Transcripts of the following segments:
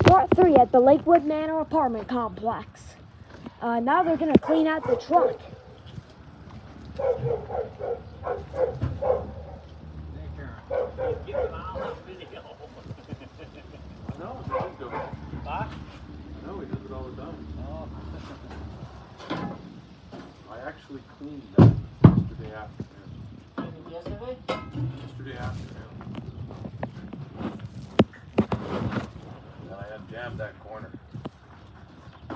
Part 3 at the Lakewood Manor apartment complex. Now they're going to clean out the truck. No, we did do it. Huh? No, we does it all the time. Oh. I actually cleaned that yesterday afternoon. Yesterday? Yesterday afternoon. And I jammed that corner. Yeah,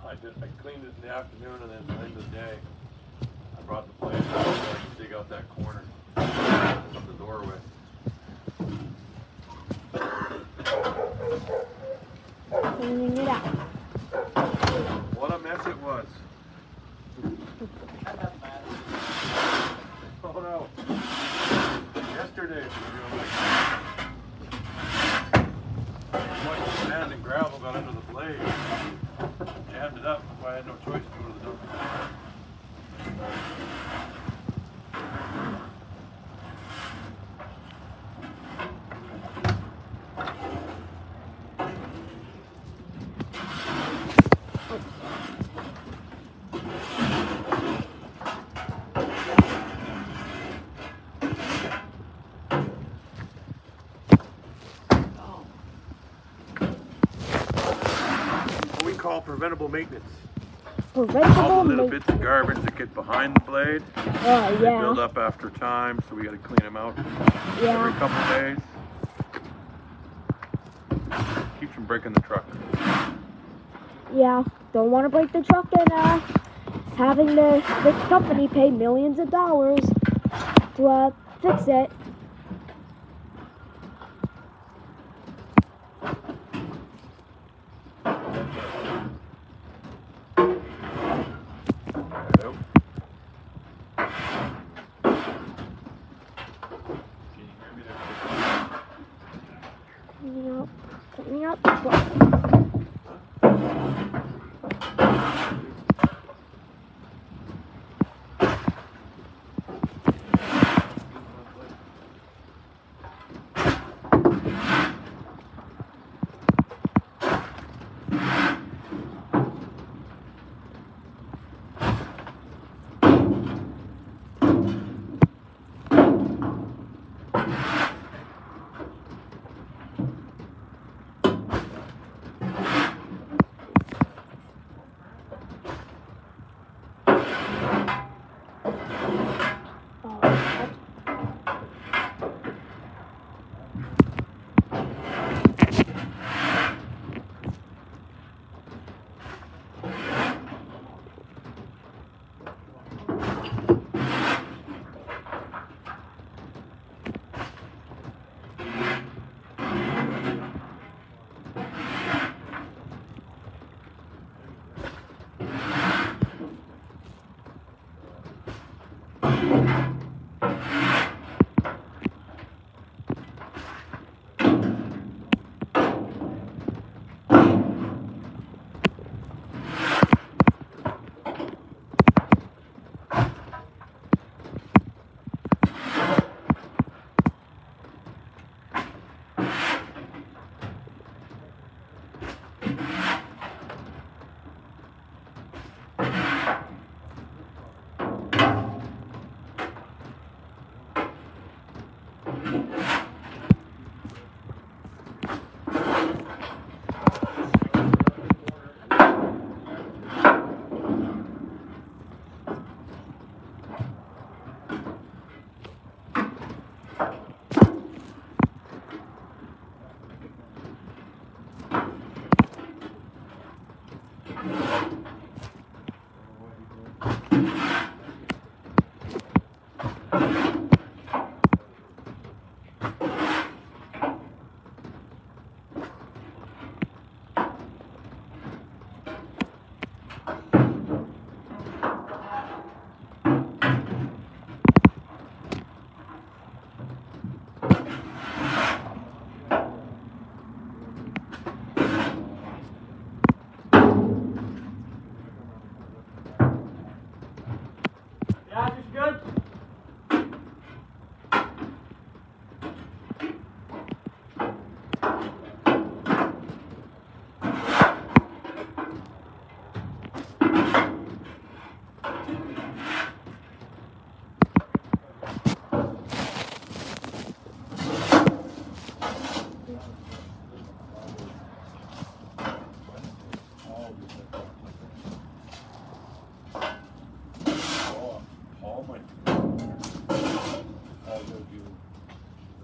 I cleaned it in the afternoon, and then during the day, I brought the plane out so I could dig out that corner of the doorway. Cleaning it out. What a mess it was. Oh no. Yesterday, much sand and gravel got under the blade. Jammed it up, so I had no choice to go to the dump. We call preventable maintenance. Preventable All the little maintenance. bits of garbage that get behind the blade, Oh, they yeah. build up after time, so we got to clean them out Yeah. every couple of days. Keeps from breaking the truck. Yeah. Don't want to break the truck and having the company pay millions of dollars to fix it. Cleaning out the truck.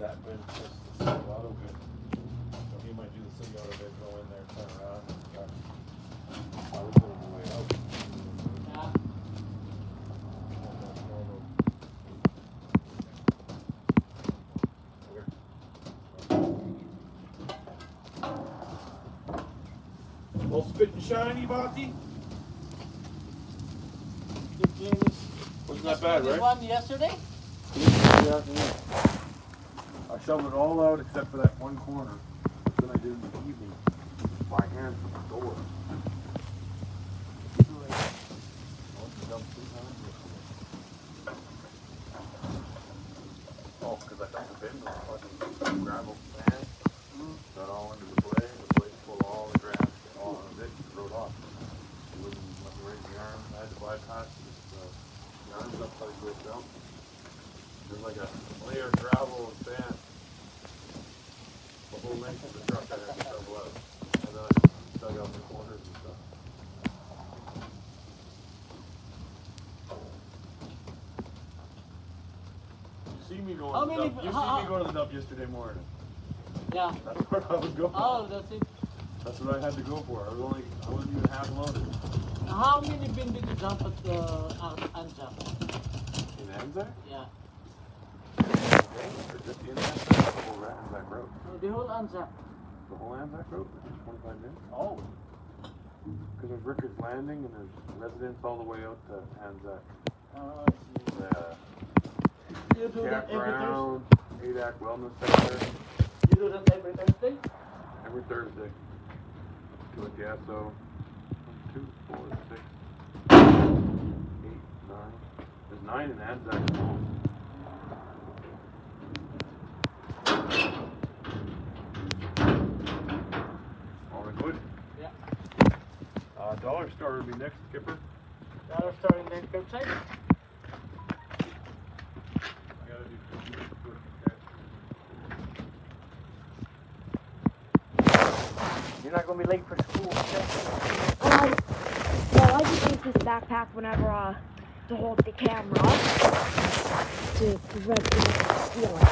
that bit, just the city auto bit. So he might do the city auto bit, go in there, turn around, and start. I was going the way out. Yeah. Well, spit and shiny, Bossy. Wasn't that bad, right? One yesterday? Yeah. I shoveled it all out except for that one corner. Then I did it in the evening by hand from the door. Oh, because I thought the bin was fucking gravel sand. Got all into the blade full of all the grass, all of it rode off. It wouldn't let me raise the arm. I had to bypass it. The arms upside the dump. There's like a layer of gravel and sand. The whole length of the truck I had to shovel out. And then I dug out the corners and stuff. You see me going to the dump. You see me go to the dump yesterday morning. Yeah. That's where I was going. Oh, that's it. That's what I had to go for. I wasn't even half loaded. How many bin did you dump at Anzac? In Anzac? Yeah. Or just in Anzac? The whole Anzac Road. No, the whole Anzac. The whole Anzac Road? 25 minutes? Oh. Because there's Ricker's Landing and there's residents all the way out to Anzac. Oh, I see. The You do that every Thursday? campground, ADAC Wellness Center. You do that every Thursday? Every Thursday. To a Gasso. 2, 4, 6, 8, 9. There's 9 in Anzac alone. All in good? Yeah. Dollar Store will be next, Skipper. Dollar Store in the curbside? I gotta do good. You're not going to be late for school, okay? No, I just use this backpack whenever, to hold the camera up to prevent people from stealing it.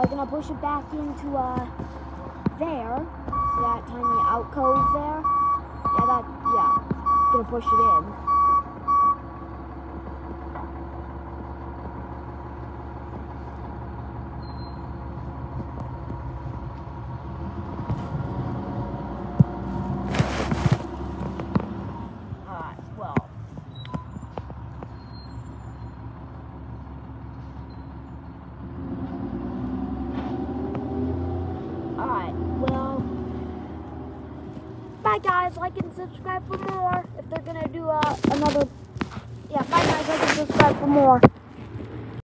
Gonna push it back into there. See that tiny alcove there? Yeah. Gonna push it in. Alright, well. Bye guys, like and subscribe for more if they're gonna do another. Yeah, bye guys, like and subscribe for more.